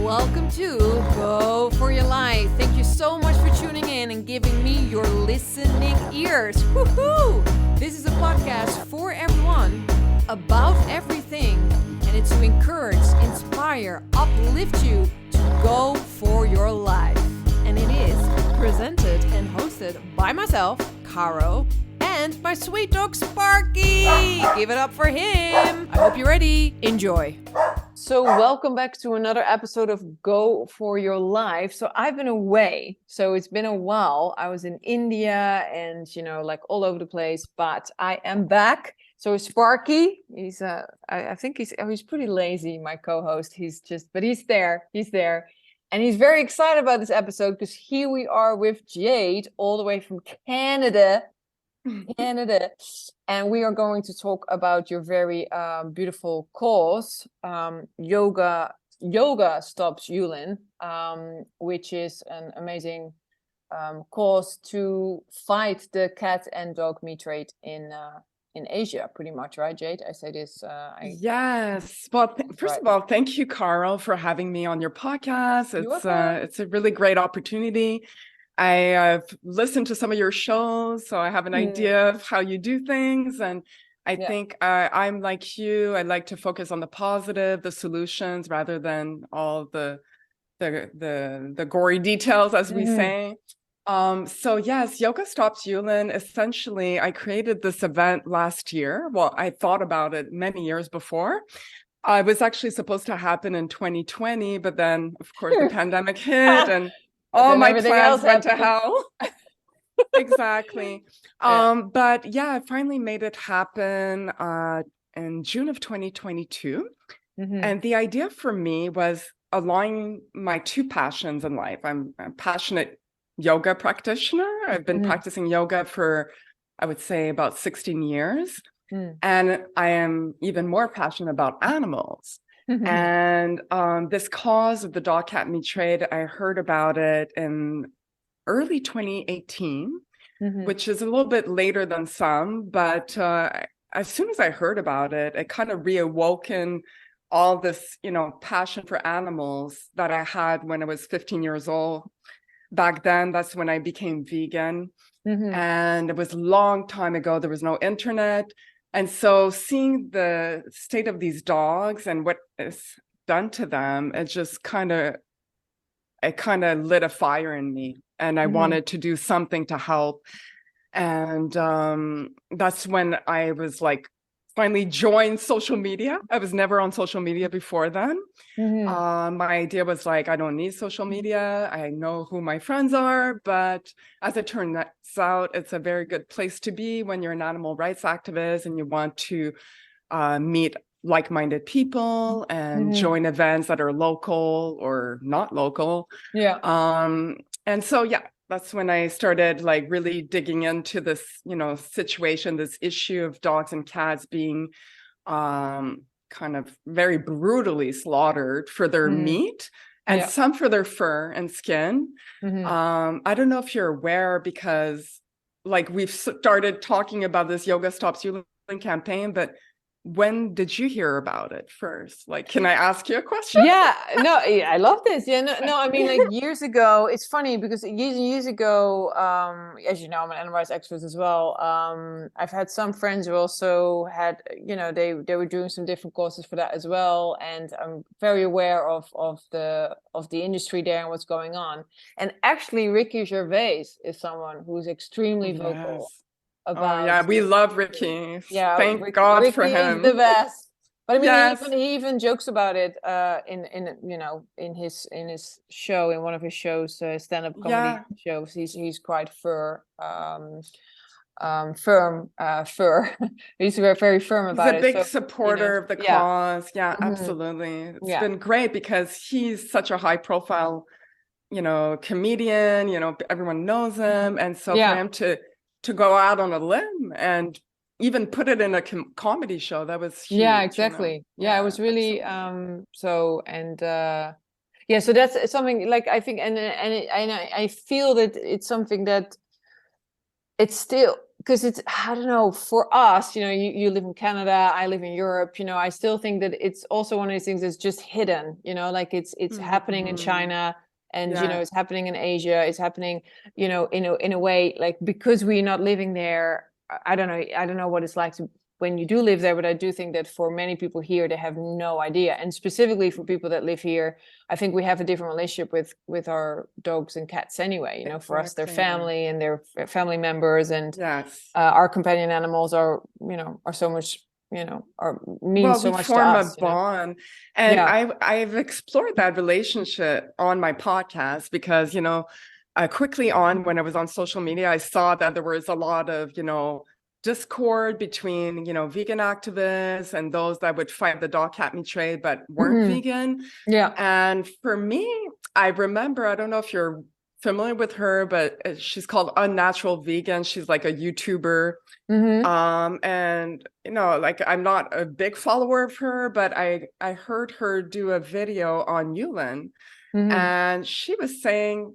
Welcome to Go For Your Life. Thank you so much for tuning in and giving me your listening ears. Woohoo! This is a podcast for everyone, about everything, and it's to encourage, inspire, uplift you to go for your life. And it is presented and hosted by myself, Caro, and my sweet dog, Sparky. Give it up for him. I hope you're ready. Enjoy. So welcome back to another episode of Go For Your Life. So I've been away, so it's been a while. I was in India and, like all over the place, but I am back. So Sparky, he's, I think he's pretty lazy, my co-host. He's there. And he's very excited about this episode because here we are with Jade, all the way from Canada, and we are going to talk about your very beautiful cause, Yoga Stops Yulin, which is an amazing cause to fight the cat and dog meat trade in Asia, pretty much, right, Jade? I say this. Yes. Well, first of all, thank you, Carl, for having me on your podcast. It's a really great opportunity. I've listened to some of your shows, so I have an idea of how you do things. And I think I'm like you. I like to focus on the positive, the solutions, rather than all the gory details, as we say. So yes, Yoga Stops Yulin. Essentially, I created this event last year. Well, I thought about it many years before. It was actually supposed to happen in 2020, but then, of course, the pandemic hit and all my plans went to hell. Exactly. But yeah, I finally made it happen in June of 2022. And the idea for me was aligning my two passions in life. I'm a passionate yoga practitioner. I've been practicing yoga for, I would say, about 16 years. And I am even more passionate about animals. And this cause of the dog cat meat trade, I heard about it in early 2018, which is a little bit later than some. But as soon as I heard about it, it kind of reawoken all this, passion for animals that I had when I was 15 years old. Back then, that's when I became vegan. And it was a long time ago. There was no internet. And so seeing the state of these dogs and what is done to them, it just kind of lit a fire in me. And I wanted to do something to help. And that's when I was finally joined social media. I was never on social media before then. My idea was I don't need social media. I know who my friends are, but as it turns out, it's a very good place to be when you're an animal rights activist and you want to meet like-minded people and join events that are local or not local. And so, that's when I started really digging into this, situation, this issue of dogs and cats being kind of very brutally slaughtered for their meat and some for their fur and skin. I don't know if you're aware, because we've started talking about this Yoga Stops Yulin campaign, but when did you hear about it first? Can I ask you a question? I love this. I mean, years ago, it's funny because years ago, as you know, I'm an animal rights expert as well. I've had some friends who also had, they were doing some different courses for that as well. And I'm very aware of the industry there and what's going on. And actually, Ricky Gervais is someone who's extremely vocal. We love Ricky. Thank God Ricky for him. Is the best. But I mean, he even jokes about it in his show, in one of his shows, stand-up comedy shows. He's quite firm. He's very, very firm about it. He's a big supporter of the cause. Absolutely. It's been great because he's such a high-profile, comedian. Everyone knows him, and so for him to go out on a limb and even put it in a comedy show, that was huge. Exactly. It was really so that's something I think, and I feel that it's something that it's still because it's, I don't know, for us, you live in Canada, I live in Europe, I still think that it's also one of these things that's just hidden, like it's happening in China, and it's happening in Asia, it's happening, in a way, like, because we're not living there. I don't know what it's like when you do live there, but I do think that for many people here, they have no idea. And specifically for people that live here, I think we have a different relationship with our dogs and cats anyway. Exactly. For us, they're family and they're family members, and our companion animals are so much, mean so much to us. Well, we form a bond. And I've explored that relationship on my podcast because, quickly on, when I was on social media, I saw that there was a lot of, discord between, vegan activists and those that would fight the dog cat meat trade but weren't vegan. Yeah. And for me, I remember, I don't know if you're familiar with her, but she's called Unnatural Vegan. She's like a YouTuber. And like, I'm not a big follower of her, but I heard her do a video on Yulin, and she was saying,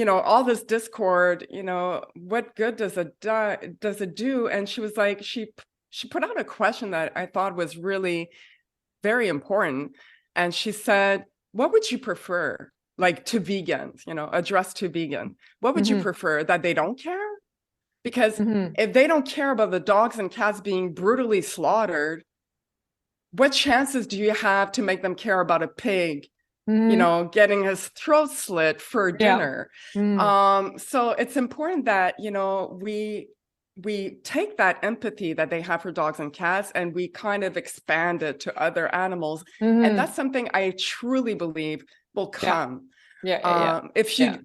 all this discord, what good does it do? And she was like, she put out a question that I thought was really very important. And she said, what would you prefer, like, to vegans, addressed to vegan? What would you prefer, that they don't care? Because if they don't care about the dogs and cats being brutally slaughtered, what chances do you have to make them care about a pig, getting his throat slit for dinner? So it's important that, we take that empathy that they have for dogs and cats, and we kind of expand it to other animals. And that's something I truly believe will come. If you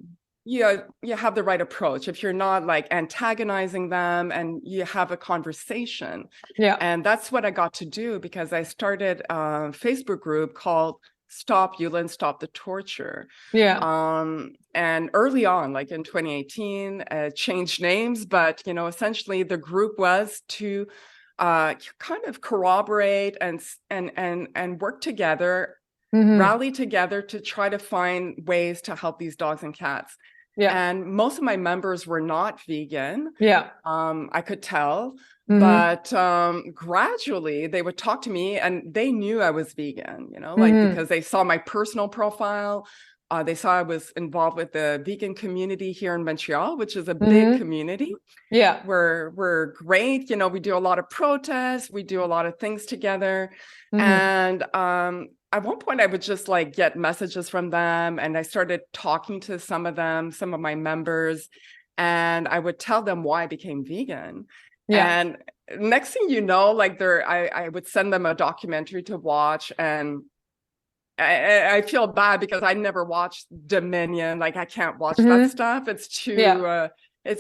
have the right approach, if you're not like antagonizing them and you have a conversation. And that's what I got to do, because I started a Facebook group called Stop Yulin, Stop the Torture. And early on, like in 2018, changed names, but essentially the group was to kind of corroborate and work together, rally together to try to find ways to help these dogs and cats. And most of my members were not vegan. I could tell. But gradually they would talk to me, and they knew I was vegan, like, because they saw my personal profile. They saw I was involved with the vegan community here in Montreal, which is a big community. We're great. We do a lot of protests. We do a lot of things together. And at one point I would just like get messages from them, and I started talking to some of my members, and I would tell them why I became vegan. And next thing you know, like, I would send them a documentary to watch, and I feel bad because I never watched Dominion. Like, I can't watch that stuff. It's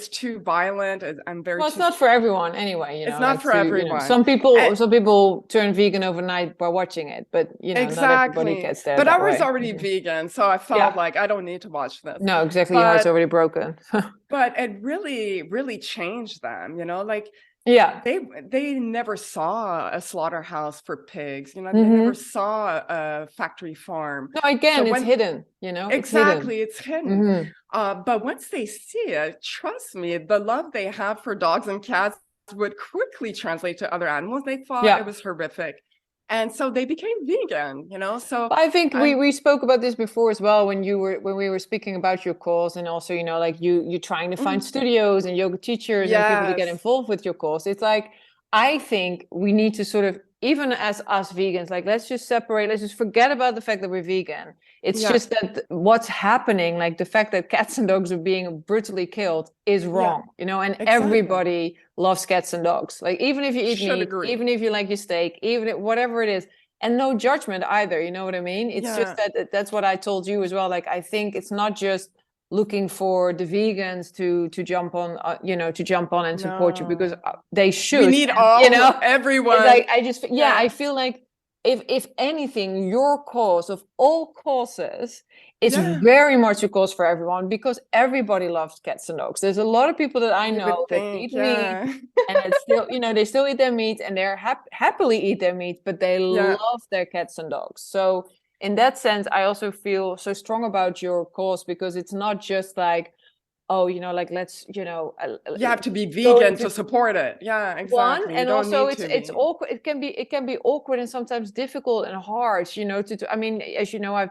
too violent. I'm very. Well, it's not for everyone anyway. It's not for everyone. Some people turn vegan overnight by watching it, but not everybody gets there. But I was already vegan, so I felt like I don't need to watch this. No, exactly. Your heart's already broken. But it really, really changed them. Like. They never saw a slaughterhouse for pigs. They never saw a factory farm. No, again, it's hidden. Exactly, it's hidden. But once they see it, trust me, the love they have for dogs and cats would quickly translate to other animals. They thought it was horrific. And so they became vegan, so I think we spoke about this before as well, when we were speaking about your cause, and also, like you trying to find studios and yoga teachers and people to get involved with your cause. It's like, I think we need to sort of, even as us vegans, like, let's just forget about the fact that we're vegan. It's just that what's happening, like the fact that cats and dogs are being brutally killed is wrong, and everybody loves cats and dogs. Like, even if you eat meat, even if you like your steak, whatever it is, and no judgment either. You know what I mean? It's just that's what I told you as well. Like, I think it's not just looking for the vegans to jump on, and support you, because they should. We need everyone. Like, I feel like if anything, your cause of all causes is very much a cause for everyone, because everybody loves cats and dogs. There's a lot of people that I know that eat meat, and it's still, they still eat their meat, and they're happily eat their meat, but they love their cats and dogs. So in that sense, I also feel so strong about your cause, because it's not just like, oh, like let's, You have to be vegan to support it. Yeah, exactly. And you don't also need it's awkward. It can be awkward and sometimes difficult and hard, I mean, as you know, I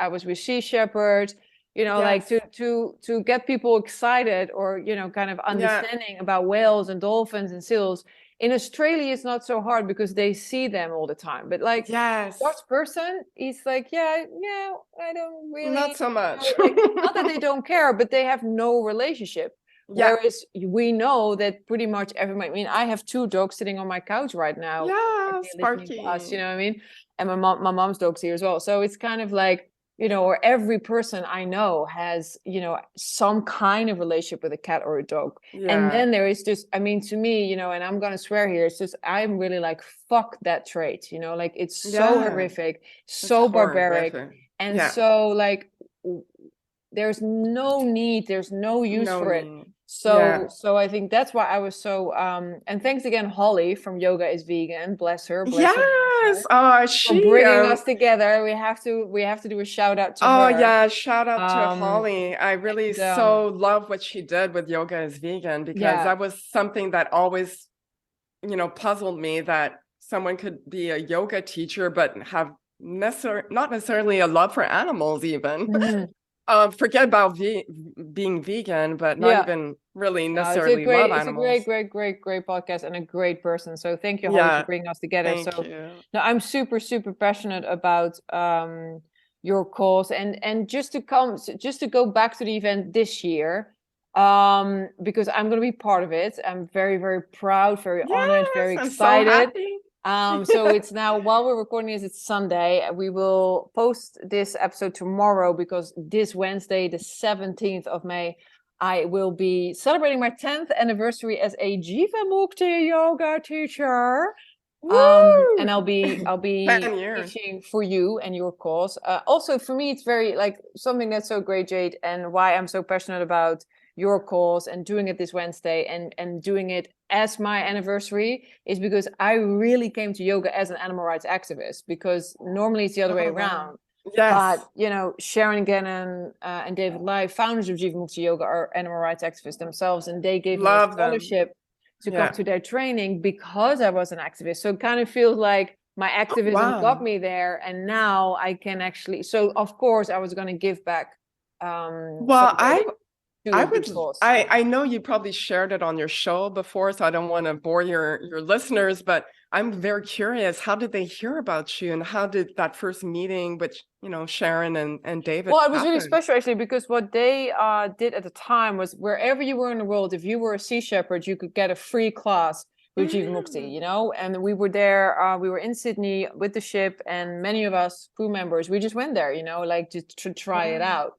was with Sea Shepherd, like to get people excited or, kind of understanding about whales and dolphins and seals. In Australia, it's not so hard because they see them all the time. But like Dutch person, he's like, I don't really. Not so much. Like, not that they don't care, but they have no relationship. Whereas we know that pretty much everybody. I mean, I have 2 dogs sitting on my couch right now. Yeah, Sparky. Us, you know what I mean? And my mom's dog's here as well. So it's kind of like, or every person I know has, some kind of relationship with a cat or a dog. And then there is just, I mean, to me, and I'm going to swear here, it's just, I'm really like, fuck that trait, like it's so horrific, so barbaric. And so like, there's no need, there's no use for it. So I think that's why I was so and thanks again, Holly from Yoga is Vegan, bless her. She bringing us together. We have to do a shout out to her. Shout out to Holly. I really so love what she did with Yoga is Vegan, because that was something that always puzzled me, that someone could be a yoga teacher but have not necessarily a love for animals even. Forget about being vegan, but not even really necessarily love animals. It's a great podcast and a great person. So thank you, Holly, for bringing us together. Thank you. Now I'm super passionate about your cause, and just to go back to the event this year, because I'm going to be part of it. I'm very proud, very honored, very excited. I'm so happy. So it's now, while we're recording this, it's Sunday. We will post this episode tomorrow, because this Wednesday, the 17th of May, I will be celebrating my 10th anniversary as a Jivamukti yoga teacher. And I'll be teaching for you and your cause. Also for me, it's very like something that's so great, Jade, and why I'm so passionate about your cause and doing it this Wednesday and doing it as my anniversary is because I really came to yoga as an animal rights activist, because normally it's the other way around. But Sharon Gannon and David Lai, founders of Jivamukti Yoga, are animal rights activists themselves, and they gave me a scholarship to come to their training because I was an activist. So it kind of feels like my activism got me there, and now I can actually. So of course I was going to give back. I know you probably shared it on your show before, so I don't want to bore your listeners, but I'm very curious. How did they hear about you, and how did that first meeting with Sharon and David Well, it was really special actually, because what they did at the time was, wherever you were in the world, if you were a Sea Shepherd, you could get a free class with Jivamukti, and we were there, we were in Sydney with the ship, and many of us crew members, we just went there, like just to try it out.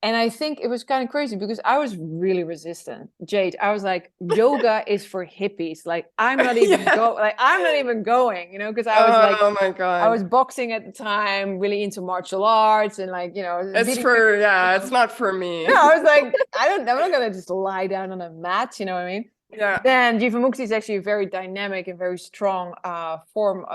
And I think it was kind of crazy because I was really resistant, Jade. I was like, yoga is for hippies. Like, I'm not even I'm not even going, because I was like, oh my God, I was boxing at the time, really into martial arts, and it's not for me. No, I was like, I'm not gonna just lie down on a mat, you know what I mean? Yeah. Then Jivamukti is actually a very dynamic and very strong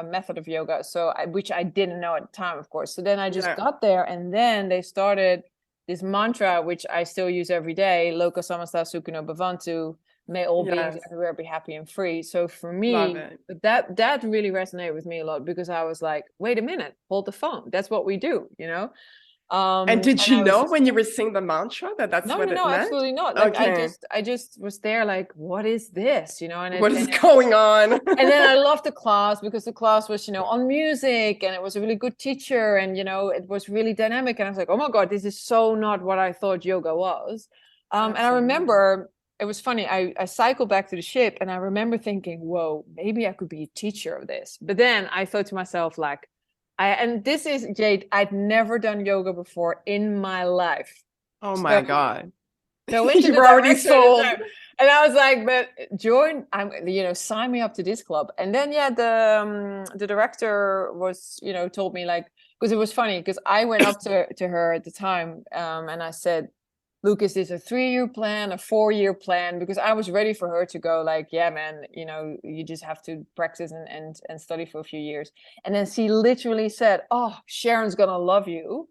method of yoga. So which I didn't know at the time, of course. So then I just got there, and then they started this mantra, which I still use every day, Loka Samasta Sukino Bhavantu, may all beings everywhere be happy and free. So for me, that really resonated with me a lot, because I was like, wait a minute, hold the phone. That's what we do, and did you know when you were singing the mantra that's what it meant? No, absolutely not. Like, I just was there like, what is this? And what is going on? And then I loved the class, because the class was, on music, and it was a really good teacher, and it was really dynamic. And I was like, oh my God, this is so not what I thought yoga was. And I remember, it was funny, I cycled back to the ship, and I remember thinking, whoa, maybe I could be a teacher of this. But then I thought to myself, like, and this is, Jade, I'd never done yoga before in my life. Oh my God. So you were already sold. And I was like, but sign me up to this club. And then, the director was, told me, like, because it was funny, because I went up to her at the time, and I said, Luke, is this a 3-year plan, a 4-year plan? Because I was ready for her to go like, yeah, man, you just have to practice and study for a few years. And then she literally said, oh, Sharon's going to love you.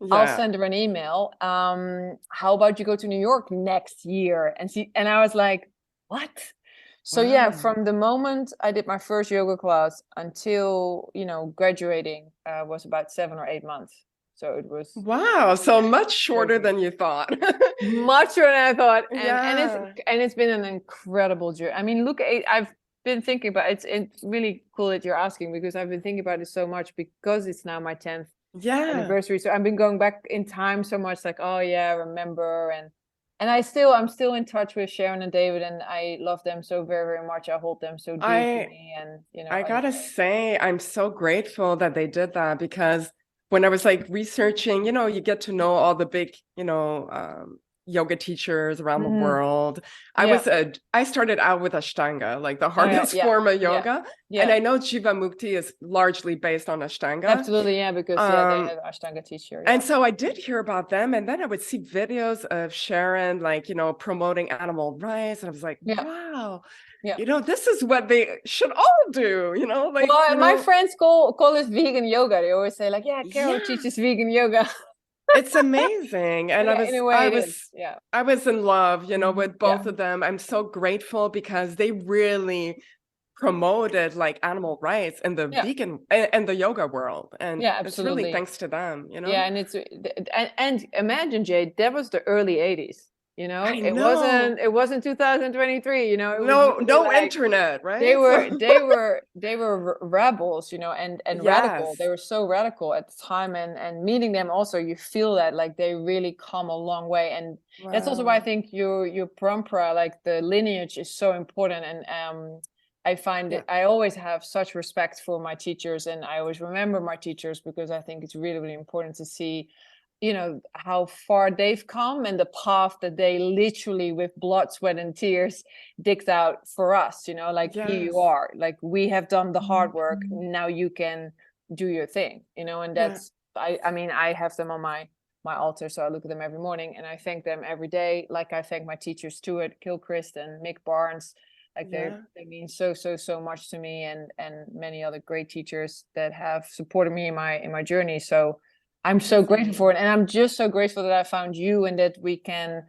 I'll send her an email. How about you go to New York next year and see? And I was like, what? So yeah, from the moment I did my first yoga class until, graduating, was about 7 or 8 months. So it was so much shorter than you thought. Much shorter than I thought. And it's been an incredible journey. I mean, I've been thinking about it's really cool that you're asking, because I've been thinking about it so much, because it's now my 10th anniversary. So I've been going back in time so much, like, oh yeah, I remember. And I'm still in touch with Sharon and David, and I love them so very, very much. I hold them so deeply. And I gotta say, I'm so grateful that they did that, because when I was like researching, you get to know all the big, yoga teachers around the world. I started out with Ashtanga, like the hardest form of yoga. And I know Jivamukti is largely based on Ashtanga. Absolutely, yeah, because they have an Ashtanga teacher. And so I did hear about them, and then I would see videos of Sharon, like, promoting animal rights. And I was like, wow. This is what they should all do, like. Well, my friends call it vegan yoga. They always say, like, yeah, Carol teaches vegan yoga. It's amazing. And I was in love, with both of them. I'm so grateful, because they really promoted like animal rights in the vegan and the yoga world. And it's really thanks to them, Yeah, and imagine, Jade, that was the early 80s. It wasn't 2023, no internet, right? They were rebels, and radical. They were so radical at the time, and meeting them also, you feel that like they really come a long way. And that's also why I think your parampara, like the lineage, is so important. And I find I always have such respect for my teachers, and I always remember my teachers, because I think it's really, really important to see how far they've come, and the path that they literally, with blood, sweat, and tears, digged out for us, like, here you are, like, we have done the hard work, now you can do your thing, and that's I mean, I have them on my altar, so I look at them every morning, and I thank them every day, like I thank my teachers, Stuart Gilchrist and Mick Barnes. Like, they mean so much to me, and many other great teachers that have supported me in my journey. So I'm so grateful for it. And I'm just so grateful that I found you, and that we can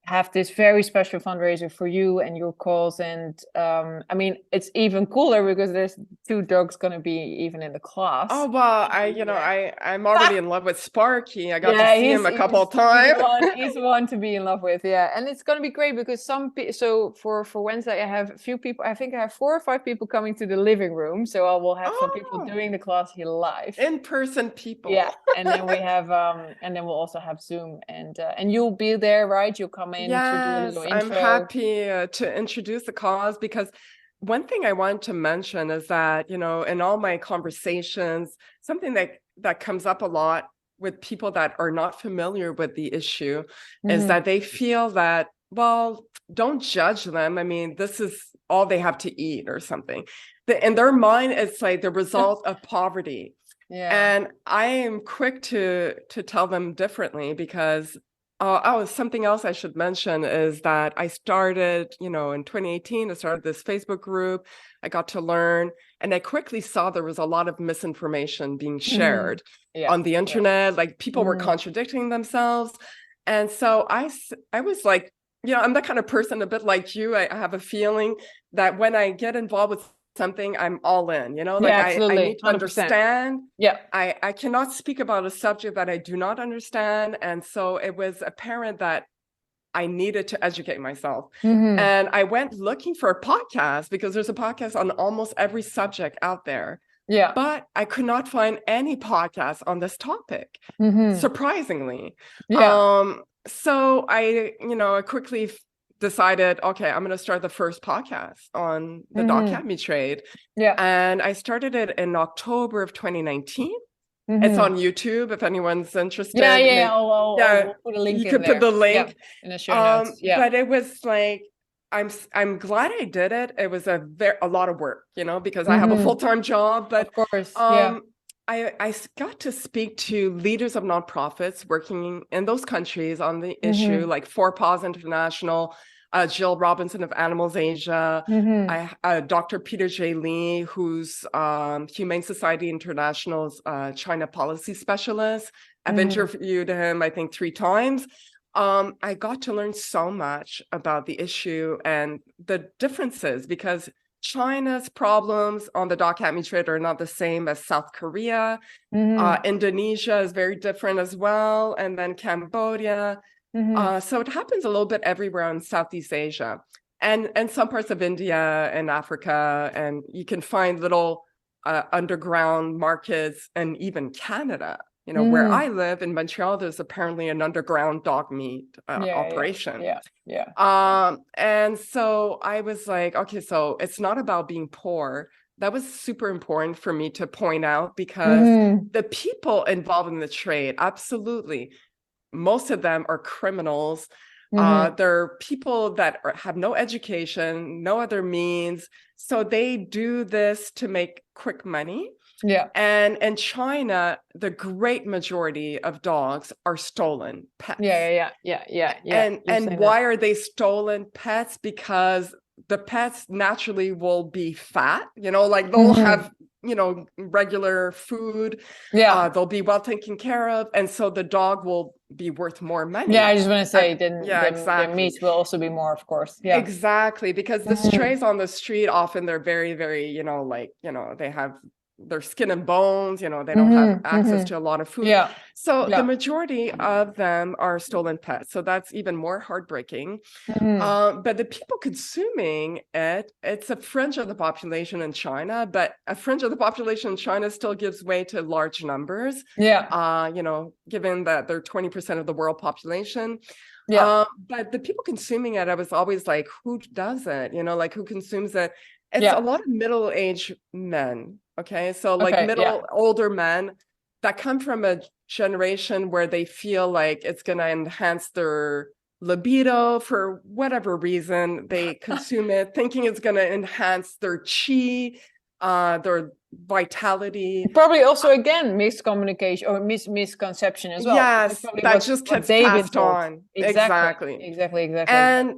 have this very special fundraiser for you and your cause. And I mean, it's even cooler because there's 2 dogs going to be even in the class. Oh, well, I'm already in love with Sparky. I got to see him a couple of times. He's one to be in love with, and it's going to be great, because so for Wednesday I have a few people. I think I have 4 or 5 people coming to the living room, so I will have some people doing the class here live, in-person people. And then we have and then we'll also have Zoom, and you'll be there, right? You'll come in. Yes, I'm happy to introduce the cause, because one thing I want to mention is that, in all my conversations, something that comes up a lot with people that are not familiar with the issue is that they feel that, well, don't judge them. I mean, this is all they have to eat or something. In their mind, it's like the result of poverty. And I am quick to tell them differently, because something else I should mention is that I started, in 2018, I started this Facebook group. I got to learn, and I quickly saw there was a lot of misinformation being shared on the internet. Like, people were contradicting themselves. And so I was like, I'm the kind of person, a bit like you. I have a feeling that when I get involved with something, I'm all in, like, I need to 100%. Understand. I cannot speak about a subject that I do not understand. And so it was apparent that I needed to educate myself. And I went looking for a podcast, because there's a podcast on almost every subject out there. But I could not find any podcast on this topic, surprisingly. So I quickly decided, okay, I'm going to start the first podcast on the dog cat meat trade. And I started it in October of 2019. It's on YouTube if anyone's interested. We'll put a link. You could put the link in the show notes. But it was like, I'm glad I did it. It was a lot of work, because I have a full-time job. But of course, I got to speak to leaders of nonprofits working in those countries on the issue, like 4 Paws International. Jill Robinson of Animals Asia, Dr. Peter J. Lee, who's Humane Society International's China policy specialist. I've interviewed him, I think, 3 times. I got to learn so much about the issue and the differences, because China's problems on the dog cat meat trade are not the same as South Korea. Indonesia is very different as well, and then Cambodia. So it happens a little bit everywhere in Southeast Asia, and some parts of India and Africa, and you can find little underground markets, and even Canada. You know, where I live in Montreal, there's apparently an underground dog meat operation. And so I was like, okay, so it's not about being poor. That was super important for me to point out, because the people involved in the trade, absolutely, most of them are criminals. They're people that have no education, no other means. So they do this to make quick money. And in China, the great majority of dogs are stolen pets. And why are they stolen pets? Because the pets naturally will be fat, you know, like they'll have, you know, regular food. They'll be well taken care of. And so the dog will be worth more money. I just want to say, exactly. the meat will also be more, of course. Exactly. Because the strays on the street, often they're very, very, you know, like, you know, they have their skin and bones, you know, they don't have access to a lot of food. So the majority of them are stolen pets. So that's even more heartbreaking. But the people consuming it, it's a fringe of the population in China, but a fringe of the population in China still gives way to large numbers. You know, given that they're 20% of the world population. But the people consuming it, I was always like, who does it? You know, like who consumes it? It's a lot of middle-aged men. Okay, so like older men that come from a generation where they feel like it's going to enhance their libido for whatever reason. They consume it thinking it's going to enhance their chi, their vitality. Probably also, again, miscommunication or misconception as well. Yes, that just gets passed on. Exactly. And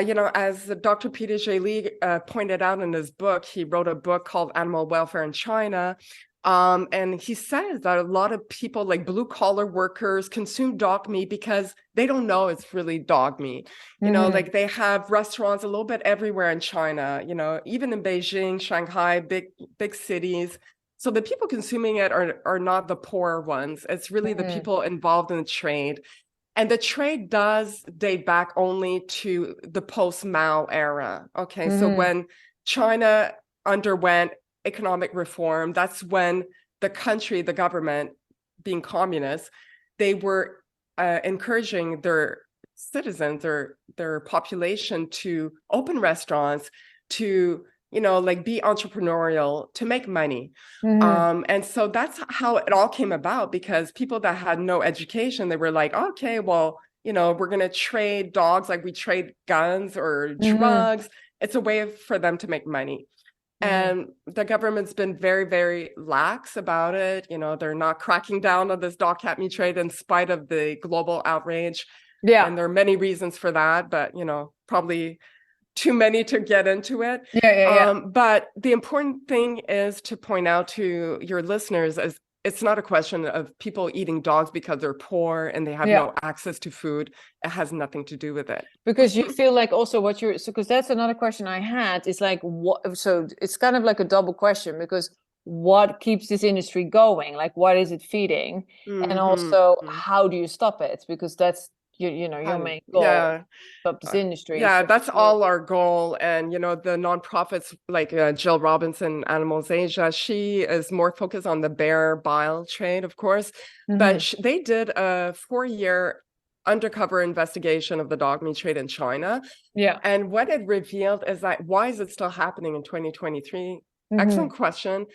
you know, as Dr. Peter J. Lee pointed out in his book, he wrote a book called Animal Welfare in China. And he says that a lot of people, like blue collar workers, consume dog meat because they don't know it's really dog meat. You know, like they have restaurants a little bit everywhere in China, you know, even in Beijing, Shanghai, big cities. So the people consuming it are not the poor ones. It's really the people involved in the trade. And the trade does date back only to the post-Mao era. Okay, so when China underwent economic reform, that's when the country, the government, being communist, they were encouraging their citizens or their population to open restaurants, to, you know, like be entrepreneurial, to make money. And so that's how it all came about, because people that had no education, they were like, okay, well, you know, we're going to trade dogs like we trade guns or drugs. It's a way for them to make money. And the government's been very, very lax about it. You know, they're not cracking down on this dog cat meat trade in spite of the global outrage. And there are many reasons for that, but, you know, probably too many to get into it. But the important thing is to point out to your listeners is it's not a question of people eating dogs because they're poor and they have no access to food. It has nothing to do with it. Because you feel like also what you're, so because that's another question I had, is like, what, so it's kind of like a double question, because what keeps this industry going? Like, what is it feeding? And also, how do you stop it? Because that's, you know, your main goal, stop this industry. That's all our goal. And, you know, the nonprofits like Jill Robinson, Animals Asia, she is more focused on the bear bile trade, of course. But they did a 4-year undercover investigation of the dog meat trade in China. And what it revealed is that, why is it still happening in 2023? Excellent question.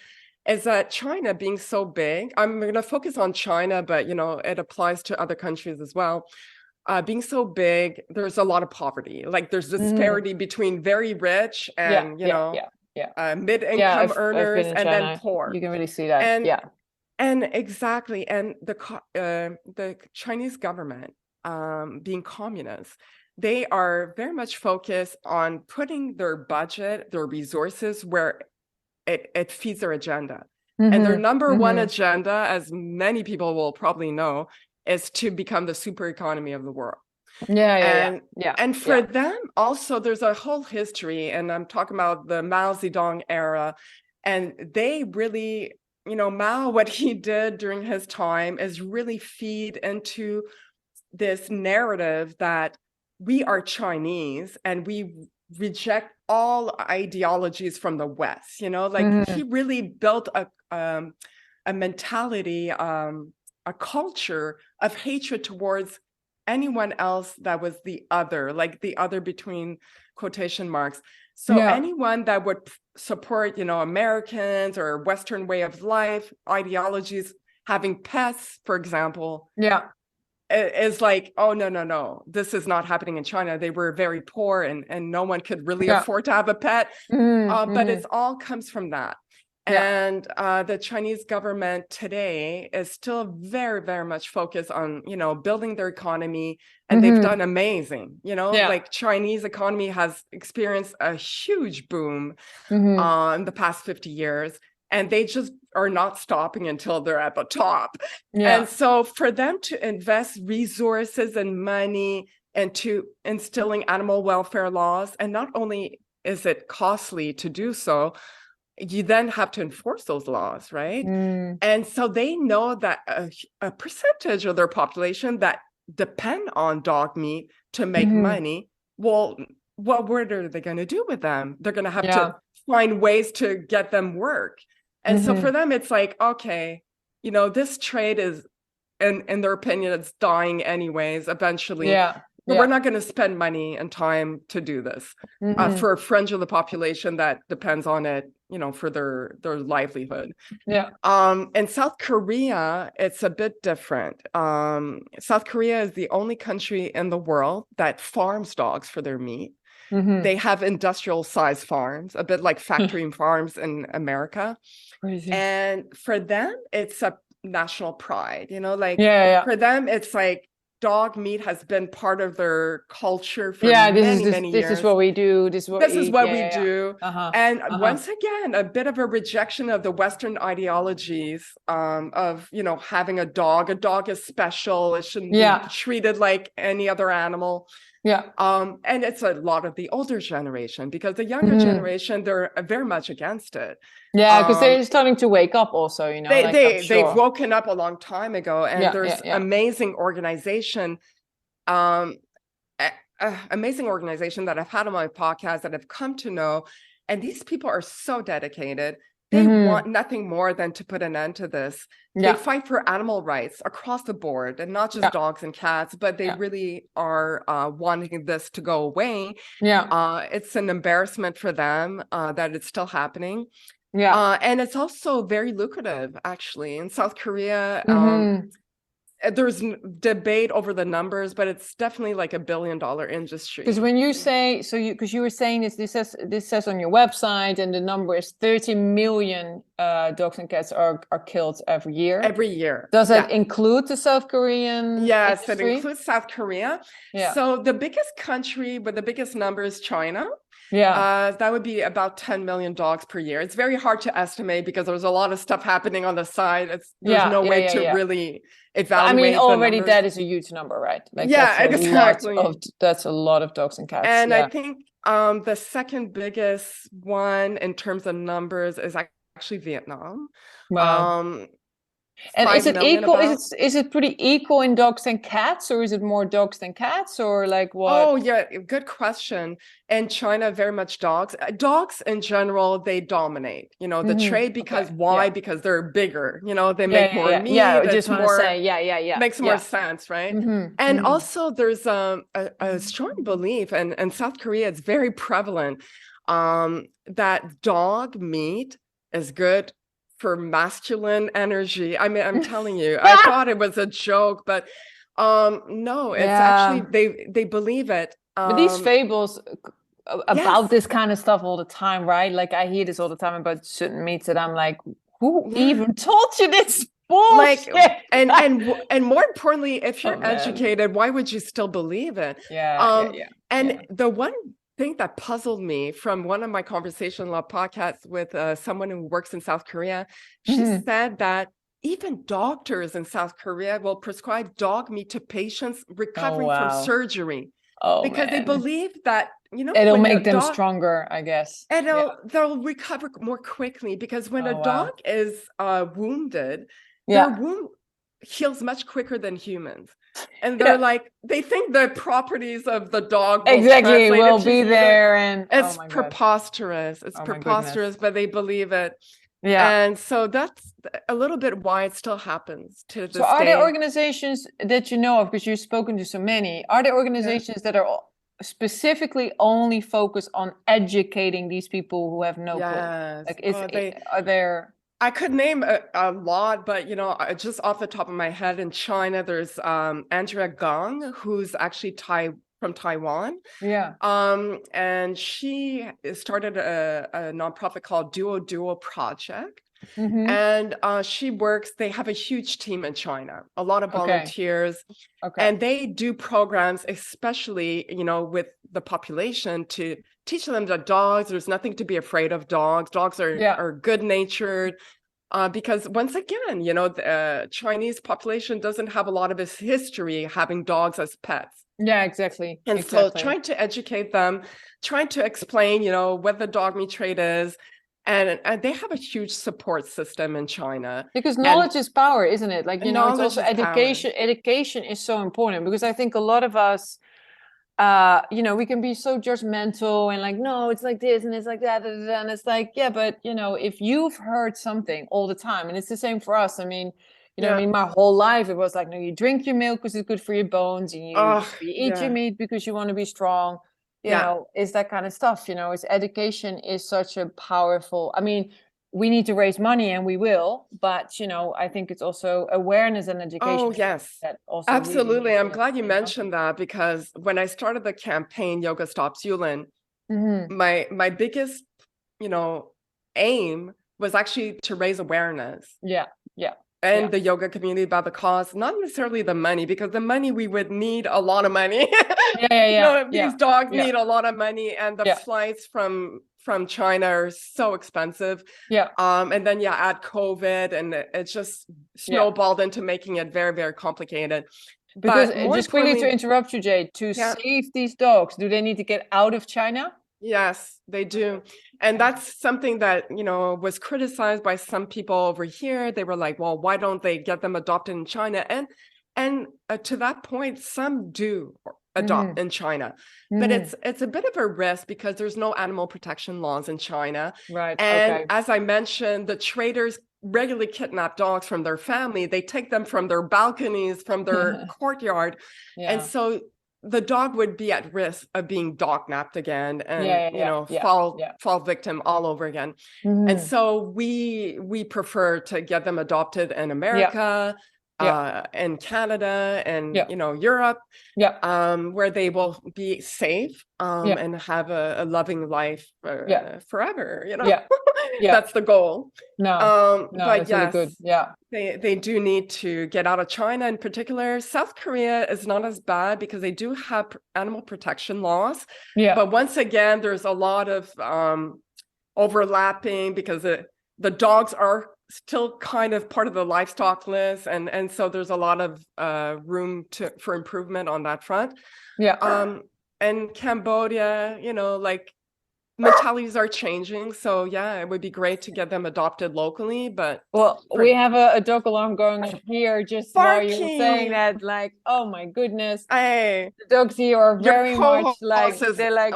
Is that China being so big, I'm going to focus on China, but, you know, it applies to other countries as well. Being so big, there's a lot of poverty. Like there's disparity between very rich and, you know, mid-income earners and then poor. You can really see that. And exactly. And the Chinese government, being communist, they are very much focused on putting their budget, their resources where it feeds their agenda. And their number one agenda, as many people will probably know, is to become the super economy of the world. And for them also, there's a whole history, and I'm talking about the Mao Zedong era, and they really, Mao, what he did during his time is really feed into this narrative that we are Chinese and we reject all ideologies from the West. He really built a mentality, a culture of hatred towards anyone else that was the other, like the other between quotation marks. So anyone that would support, Americans or Western way of life, ideologies, having pets, for example, is like, oh, no, this is not happening in China. They were very poor and no one could really afford to have a pet. But it all comes from that. And the Chinese government today is still very, very much focused on, building their economy. And they've done amazing, like Chinese economy has experienced a huge boom in the past 50 years. And they just are not stopping until they're at the top. And so for them to invest resources and money into instilling animal welfare laws, and not only is it costly to do so, you then have to enforce those laws, right? And so they know that a percentage of their population that depend on dog meat to make money, well, what are they going to do with them? They're going to have to find ways to get them work. And so for them, it's like, okay, this trade is, in their opinion, it's dying anyways, eventually. But we're not going to spend money and time to do this for a fringe of the population that depends on it, for their livelihood. In South Korea, it's a bit different. South Korea is the only country in the world that farms dogs for their meat. They have industrial size farms, a bit like factory farms in America. Crazy. And for them, it's a national pride, for them, it's like dog meat has been part of their culture for many years. This is what we do. This is what we do. And once again, a bit of a rejection of the Western ideologies of, having a dog. A dog is special. It shouldn't be treated like any other animal. And it's a lot of the older generation, because the younger generation, they're very much against it. Because they're starting to wake up also, they've woken up a long time ago, and there's amazing organization that I've had on my podcast that I've come to know. And these people are so dedicated. They want nothing more than to put an end to this. They fight for animal rights across the board, and not just dogs and cats, but they really are wanting this to go away. It's an embarrassment for them that it's still happening. And it's also very lucrative, actually. In South Korea, there's debate over the numbers, but it's definitely like $1 billion industry. Because when you say, because you were saying this says on your website, and the number is 30 million dogs and cats are killed every year. Every year. Does that include the South Korean Yes, industry? It includes South Korea. So the biggest country with the biggest number is China. That would be about 10 million dogs per year. It's very hard to estimate because there's a lot of stuff happening on the side. There's no way to really evaluate. I mean, already that is a huge number, right? Like exactly. That's a lot of dogs and cats. And I think the second biggest one in terms of numbers is actually Vietnam. Wow. And is it equal? Is it pretty equal in dogs and cats, or is it more dogs than cats, or like what? Oh yeah, good question. In China, very much dogs. Dogs in general, they dominate. The trade, because why? Because they're bigger. They make more meat. I just want to say, makes more sense, right? And also, there's a strong belief, and in South Korea, it's very prevalent that dog meat is good for masculine energy. I mean, I'm telling you, I thought it was a joke, but no, it's actually they believe it. But these fables about this kind of stuff all the time, right? Like I hear this all the time about certain meats that I'm like, who even told you this? bullshit. And more importantly, if you're man. educated, why would you still believe it? And the one thing that puzzled me from one of my conversation law podcasts with someone who works in South Korea, she said that even doctors in South Korea will prescribe dog meat to patients recovering from surgery. Because they believe that, it'll make them stronger, I guess. And they'll recover more quickly, because when a dog is wounded, their wound heals much quicker than humans. And they're like, they think the properties of the dog will be there. And it's preposterous. It's preposterous, but they believe it. Yeah. And so that's a little bit why it still happens to this day. So are there organizations that you know of, because you've spoken to so many, are there organizations that are specifically only focused on educating these people who have no clue? Like, are there... I could name a lot, but just off the top of my head, in China, there's Andrea Gong, who's actually from Taiwan. Yeah. And she started a nonprofit called Duo Project. And they have a huge team in China, a lot of volunteers, and they do programs, especially, with the population, to teach them that there's nothing to be afraid of dogs. Dogs are good natured. Because once again, the Chinese population doesn't have a lot of its history having dogs as pets. Yeah, exactly. And so trying to educate them, trying to explain, what the dog meat trade is. And they have a huge support system in China. Because knowledge is power, isn't it? Like, it's also education. Power. Education is so important, because I think a lot of us, we can be so judgmental and like, no, it's like this and it's like that. And it's like, yeah, but, if you've heard something all the time, and it's the same for us. I mean, my whole life, it was like, no, you drink your milk because it's good for your bones, and you eat your meat because you want to be strong. It's that kind of stuff. It's education is such a powerful, I mean, we need to raise money, and we will, but I think it's also awareness and education. Oh, yes. That also absolutely. Really I'm glad you mentioned that, because when I started the campaign Yoga Stops Yulin, my biggest, aim was actually to raise awareness. And the yoga community about the cause, not necessarily the money, because the money, we would need a lot of money. These dogs need a lot of money, and the flights from China are so expensive. And then add COVID, and it just snowballed into making it very, very complicated. Because just quickly to interrupt you, Jade, to save these dogs, do they need to get out of China? Yes, they do. And that's something that, was criticized by some people over here. They were like, well, why don't they get them adopted in China? And to that point, some do adopt in China, but it's a bit of a risk, because there's no animal protection laws in China. Right. And as I mentioned, the traders regularly kidnap dogs from their family. They take them from their balconies, from their courtyard. And so the dog would be at risk of being dog napped again, and fall victim all over again. And so we prefer to get them adopted in America, and Canada, and Europe, where they will be safe, and have a loving life forever. That's the goal. But yes, really good. They do need to get out of China. In particular, South Korea is not as bad, because they do have animal protection laws. But once again, there's a lot of overlapping, because the dogs are still kind of part of the livestock list, and so there's a lot of room for improvement on that front. And Cambodia, mentalities are changing, so it would be great to get them adopted locally. But we have a dog alarm going on here, just while you were saying that. Like, oh my goodness, the dogs here are very much like, they're like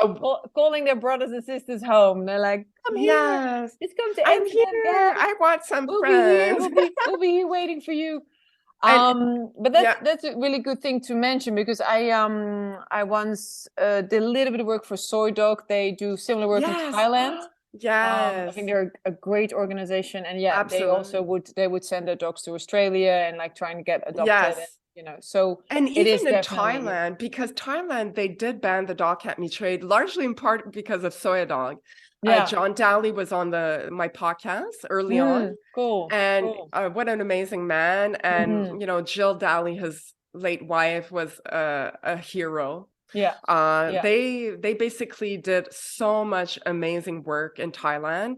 calling their brothers and sisters home. They're like, come here, it's come to I'm here, I want some friends. We'll be here waiting for you. But that's a really good thing to mention, because I once did a little bit of work for Soy Dog. They do similar work in Thailand. I think they're a great organization, and they also would send their dogs to Australia and like trying to get adopted. So and even in Thailand, because Thailand, they did ban the dog cat meat trade, largely in part because of Soy Dog. John Daly was on my podcast early on. Cool. And what an amazing man. And, Jill Daly, his late wife, was a hero. They basically did so much amazing work in Thailand.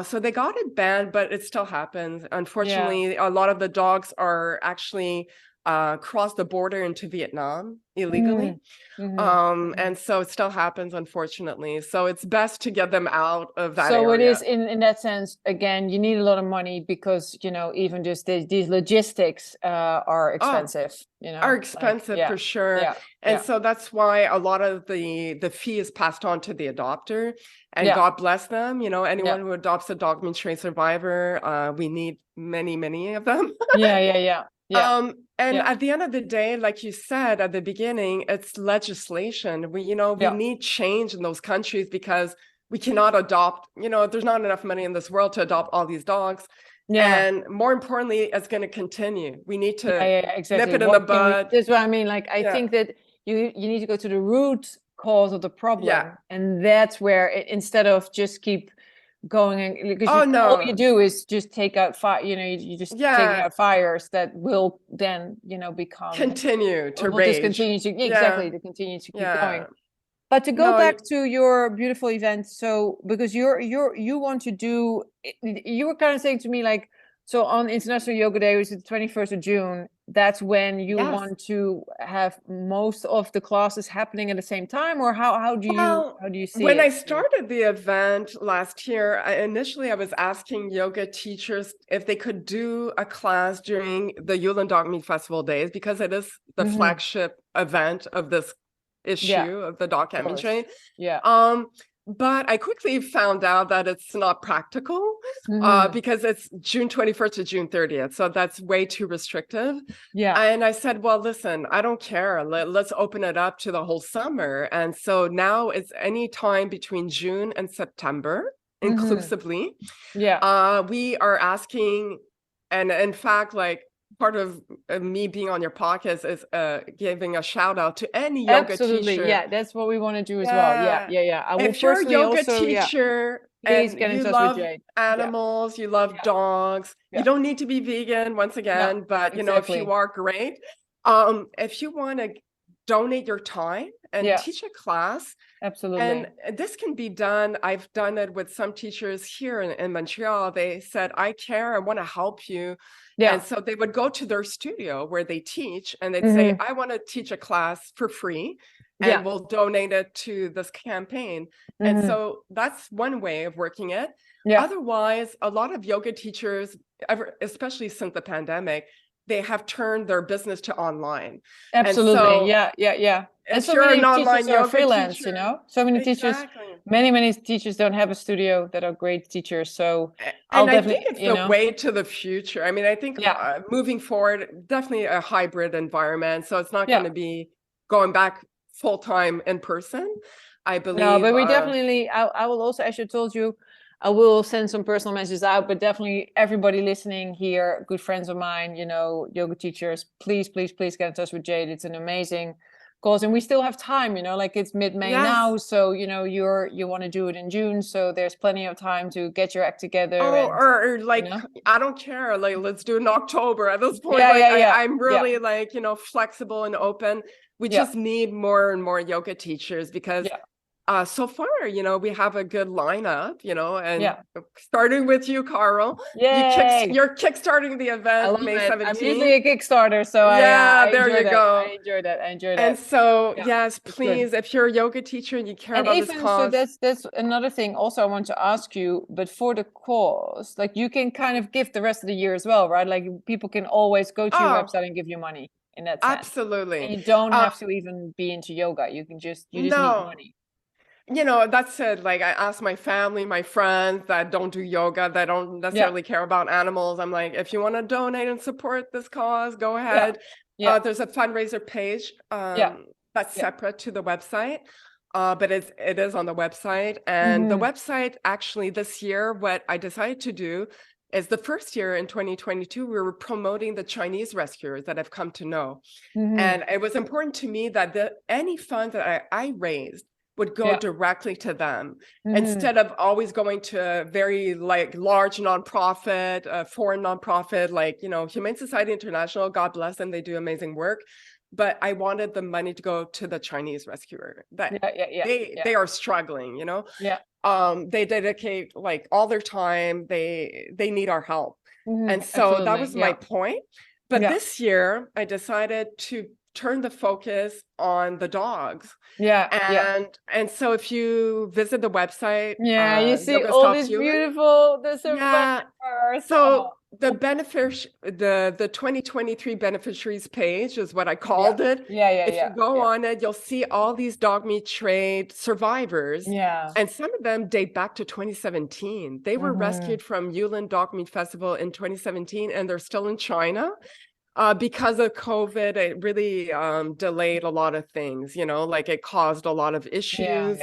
So they got it banned, but it still happens. Unfortunately, a lot of the dogs are actually crossed the border into Vietnam illegally. And so it still happens, unfortunately. So it's best to get them out of that area. So it is in that sense, again, you need a lot of money because, even just these logistics are expensive, Are expensive for sure. And so that's why a lot of the fee is passed on to the adopter, and God bless them. Anyone who adopts a dog meat tray survivor, we need many, many of them. And at the end of the day, like you said at the beginning, it's legislation. We need change in those countries because we cannot adopt, there's not enough money in this world to adopt all these dogs. And more importantly, it's going to continue. We need to nip it in the bud. That's what I mean. Like, I think that you need to go to the root cause of the problem. And that's where instead of just keep going, because all you do is just take out fire, you just take out fires that will then become continue to rage, to continue to keep going. But to go back to your beautiful event, so because you want to do, you were kind of saying to me, like, so on International Yoga Day, which is the 21st of June, that's when you want to have most of the classes happening at the same time, or how do you see it? When I started the event last year, initially I was asking yoga teachers if they could do a class during the Yulin Dog Meat Festival days, because it is the flagship event of this issue of the dog cat meat tray. But I quickly found out that it's not practical because it's June 21st to June 30th. So that's way too restrictive. And I said, well, listen, I don't care. Let's open it up to the whole summer. And so now it's any time between June and September, inclusively. We are asking, and in fact, like, part of me being on your podcast is giving a shout out to any yoga teacher. That's what we want to do as well. I will if you're a yoga teacher please and get in you touch love with Jade. animals, you love dogs, you don't need to be vegan once again, but if you are, great. If you want to donate your time and teach a class, and this can be done. I've done it with some teachers here in Montreal. They said, I care, I want to help you. And so they would go to their studio where they teach, and they'd say, I want to teach a class for free, and we'll donate it to this campaign. And so that's one way of working it. Otherwise, a lot of yoga teachers, especially since the pandemic, they have turned their business to online. Absolutely. And so, and so many teachers are freelance, so many teachers, many teachers don't have a studio that are great teachers. So I think it's the way to the future. I mean, I think moving forward, definitely a hybrid environment. So it's not going to be going back full-time in person, I believe. No, but we definitely, I will also, as I told you, I will send some personal messages out, but definitely everybody listening here, good friends of mine, yoga teachers, please get in touch with Jade. It's an amazing cause, and we still have time, like it's mid-May now, so you want to do it in June, so there's plenty of time to get your act together. Or I don't care, like, let's do it in October at this point. I'm really flexible and open. We just need more and more yoga teachers, because so far, we have a good lineup, and starting with you, Carl. You're kickstarting the event May 17th. I'm usually a Kickstarter, so there you go. I enjoy that. And so, yes, please, if you're a yoga teacher and you care about this cause. So that's another thing also I want to ask you, but for the cause, like, you can kind of give the rest of the year as well, right? Like, people can always go to your website and give you money in that sense. Absolutely. And you don't have to even be into yoga. You just need money. That's it. Like, I ask my family, my friends that don't do yoga, that don't necessarily care about animals. I'm like, if you want to donate and support this cause, go ahead. There's a fundraiser page that's separate to the website, but it is on the website. And the website, actually, this year, what I decided to do is, the first year in 2022, we were promoting the Chinese rescuers that I've come to know. And it was important to me that any funds that I raised would go directly to them instead of always going to a very like large nonprofit, foreign nonprofit, like, you know, Humane Society International, God bless them, they do amazing work. But I wanted the money to go to the Chinese rescuer. They are struggling, you know. They dedicate like all their time. They need our help. And so that was my point. But this year I decided to turn the focus on the dogs. And so if you visit the website, you see Yoga all Stops these Yulin, beautiful so the 2023 beneficiaries page is what I called it. If you go on it, you'll see all these dog meat trade survivors. And some of them date back to 2017. They were rescued from Yulin Dog Meat Festival in 2017, and they're still in China. Because of COVID, it really delayed a lot of things, you know, like it caused a lot of issues.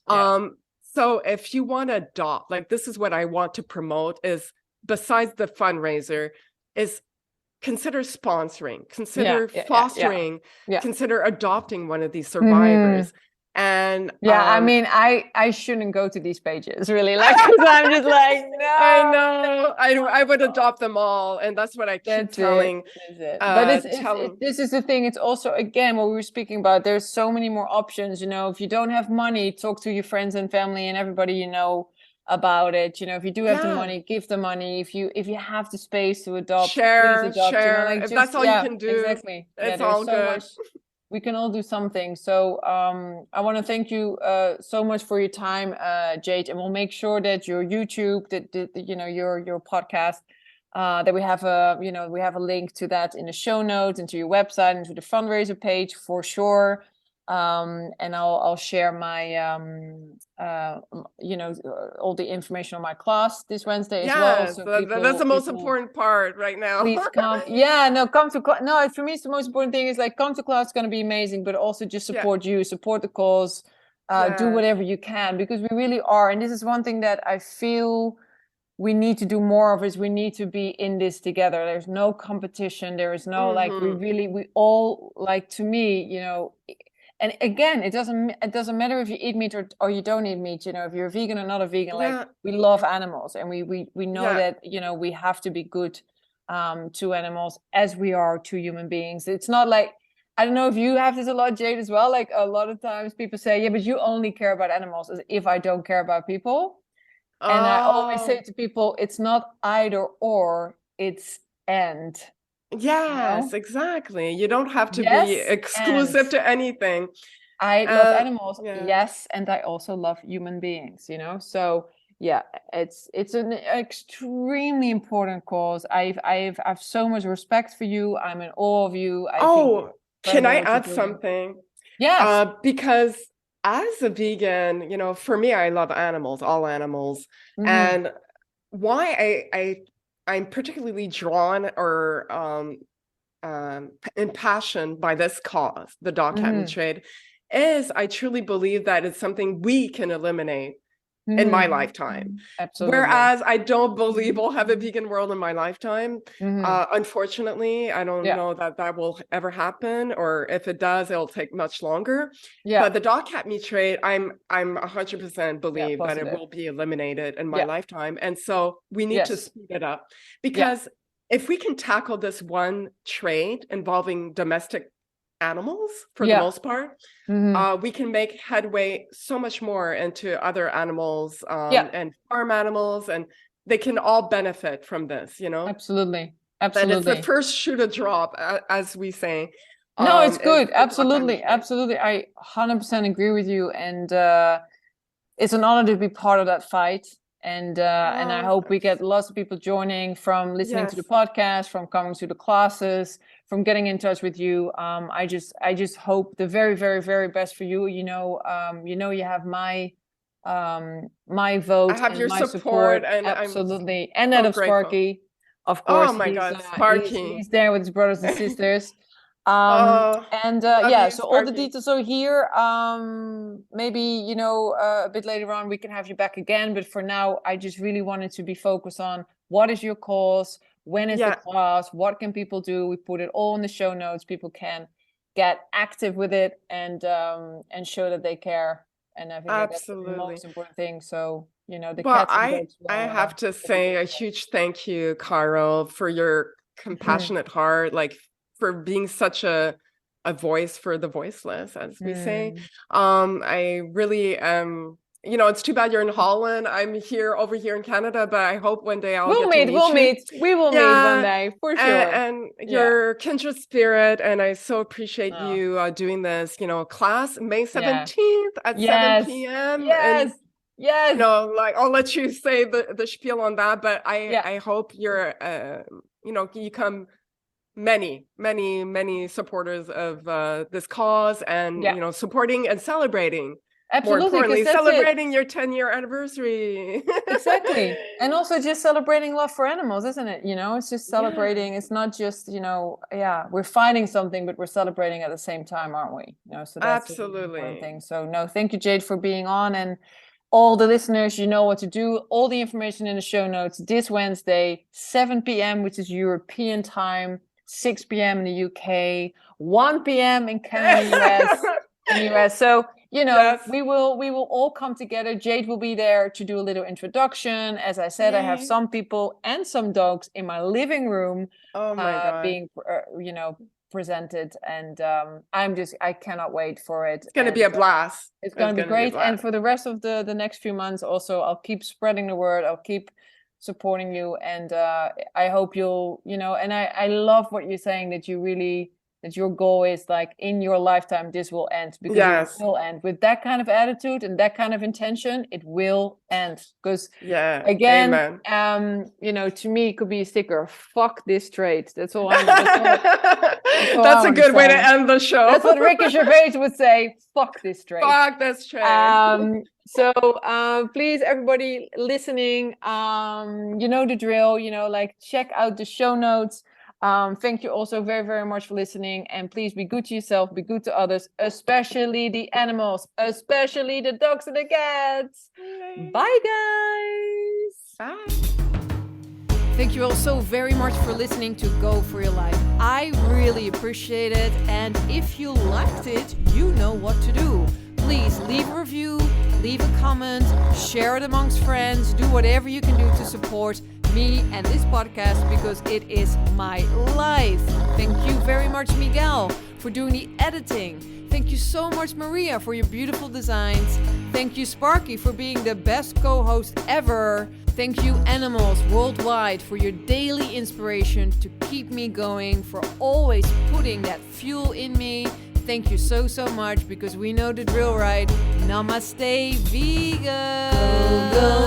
So if you want to adopt, like this is what I want to promote is, besides the fundraiser, is consider sponsoring, consider fostering, consider adopting one of these survivors. And I mean, I shouldn't go to these pages really, like, because I'm just like, no, I know, I would adopt them all, and that's what I keep telling. But this is the thing. It's also, again, what we were speaking about. There's so many more options. You know, if you don't have money, talk to your friends and family and everybody you know about it. You know, if you do have the money, give the money. If you have the space to adopt, share, please adopt. share. You know, like, if that's all you can do, exactly. It's all so good. Much, we can all do something. So I want to thank you so much for your time, Jade, and we'll make sure that your YouTube, that you know, your podcast, that we have a link to that in the show notes, and to your website, and to the fundraiser page for sure. And I'll share my all the information on my class this Wednesday as well. So that's the most important part right now. Please come. Come to class. No, for me, it's the most important thing is like, come to class. It's going to be amazing, but also just support you, support the cause, do whatever you can, because we really are. And this is one thing that I feel we need to do more of, is we need to be in this together. There's no competition. There is no like, we all, like, to me, you know. And again, it doesn't matter if you eat meat or you don't eat meat. You know, if you're a vegan or not a vegan, like, we love animals, and we know that, you know, we have to be good to animals as we are to human beings. It's not like, I don't know if you have this a lot, Jade, as well. Like, a lot of times people say, yeah, but you only care about animals, as if I don't care about people. And I always say to people, it's not either or, it's and. Yes, exactly. You don't have to be exclusive to anything. I love animals, yes, and I also love human beings, you know. So it's an extremely important cause. I've so much respect for you. I'm in awe of you. Can I add something? Yes. Because as a vegan, you know, for me, I love animals, all animals, and why I'm particularly drawn or impassioned by this cause, the dog cat meat trade, is I truly believe that it's something we can eliminate in my lifetime. Absolutely. Whereas I don't believe we'll have a vegan world in my lifetime. Unfortunately, I don't know that will ever happen, or if it does, it'll take much longer. But the dog cat meat trade, I'm 100% believe that it will be eliminated in my lifetime. And so we need to speed it up, because if we can tackle this one trade involving domestic animals for the most part, we can make headway so much more into other animals and farm animals, and they can all benefit from this, you know. Absolutely. But it's the first shoe to drop, as we say. No, it's good. Absolutely. I 100% agree with you, and it's an honor to be part of that fight. And I hope we get lots of people joining, from listening to the podcast, from coming to the classes, from getting in touch with you. I just hope the very, very, very best for you. You know, you have my vote. I have and your my support, and absolutely, I'm and that so of grateful. Sparky, of course. Oh my God, Sparky! He's there with his brothers and sisters. So all the details are here. Maybe, you know, a bit later on we can have you back again, but for now I just really wanted to be focused on, what is your cause, when is the class, what can people do. We put it all in the show notes. People can get active with it and show that they care And I think that's the Absolutely. most important thing. So, the Well, cats and dogs I will, have to say a huge thank you, Carol, for your compassionate heart, like for being such a voice for the voiceless, as we say. I really it's too bad you're in Holland. I'm over here in Canada, but I hope one day I'll get to meet We'll you. meet. We will meet one day for sure. And your kindred spirit, and I so appreciate you doing this, class May 17th at 7 p.m. Yes. And I'll let you say the spiel on that, but I hope you're you come many supporters of this cause, and supporting and celebrating. Absolutely, more importantly, 'cause that's celebrating your 10-year anniversary. Exactly. And also just celebrating love for animals, isn't it? It's just celebrating. It's not just, we're fighting something, but we're celebrating at the same time, aren't we? So that's Absolutely the important thing. So no, thank you, Jade, for being on. And all the listeners, you know what to do. All the information in the show notes this Wednesday, 7 p.m., which is European time, 6 p.m. in the UK, 1 p.m. in Canada, US. So, we will all come together. Jade will be there to do a little introduction. As I said, I have some people and some dogs in my living room being, presented. And I cannot wait for it. It's going to be a blast. It's going to be great. And for the rest of the next few months also, I'll keep spreading the word. I'll keep supporting you. And I hope you'll, and I love what you're saying, that you really... that your goal is like in your lifetime, this will end, because it will end with that kind of attitude and that kind of intention. It will end because again, to me, it could be a sticker. Fuck this trade. That's all. That's a good way to end the show. That's what Ricky Gervais would say. Fuck this trade. Fuck this trade. So please, everybody listening, you know the drill. Check out the show notes. Thank you also very, very much for listening, and please be good to yourself, be good to others, especially the animals, especially the dogs and the cats. Bye, guys. Bye. Thank you all so very much for listening to Go For Your Life. I really appreciate it, and if you liked it, you know what to do. Please leave a review, leave a comment, share it amongst friends, do whatever you can do to support me and this podcast, because it is my life. Thank you very much, Miguel, for doing the editing. Thank you so much, Maria, for your beautiful designs. Thank you, Sparky, for being the best co-host ever. Thank you, animals worldwide, for your daily inspiration to keep me going, for always putting that fuel in me. Thank you so, so much, because we know the drill, right? Namaste, vegan. Go, go.